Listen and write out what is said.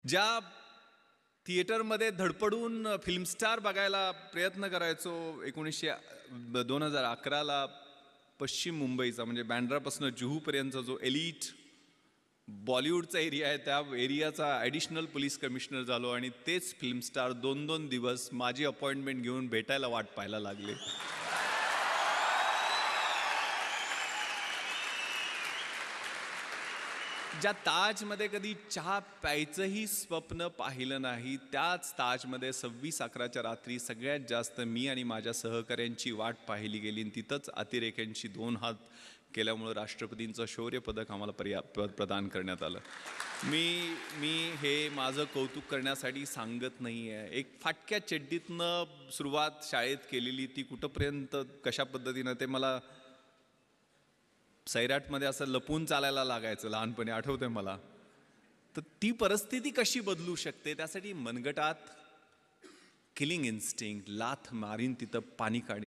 ज्या थिएटरमध्ये धडपडून फिल्मस्टार बघायला प्रयत्न करायचो 2011ला पश्चिम मुंबईचा म्हणजे बँड्रापासून जुहूपर्यंतचा जो एलिट बॉलिवूडचा एरिया आहे त्या एरियाचा ॲडिशनल पोलीस कमिशनर झालो आणि तेच फिल्मस्टार 2-2 दिवस माझी अपॉइंटमेंट घेऊन भेटायला वाट पाहायला लागले. ज्या ताजमध्ये कधी चहा प्यायचंही स्वप्न पाहिलं नाही त्याच ताजमध्ये 26/11च्या रात्री सगळ्यात जास्त मी आणि माझ्या सहकाऱ्यांची वाट पाहिली गेली आणि तिथंच अतिरेक्यांची 2 हात केल्यामुळं राष्ट्रपतींचं शौर्य पदक आम्हाला प्रदान करण्यात आलं. मी हे माझं कौतुक करण्यासाठी सांगत नाही आहे. एक फाटक्या चड्डीतनं सुरुवात शाळेत केलेली ती कुठंपर्यंत कशा पद्धतीनं ते मला सैराटमध्ये असं लपून चालायला लागायचं लहानपणी आठवतंय मला. तर ती परिस्थिती कशी बदलू शकते त्यासाठी मनगटात किलिंग इन्स्टिंक्ट लाथ मारीन तिथं पाणी काढीन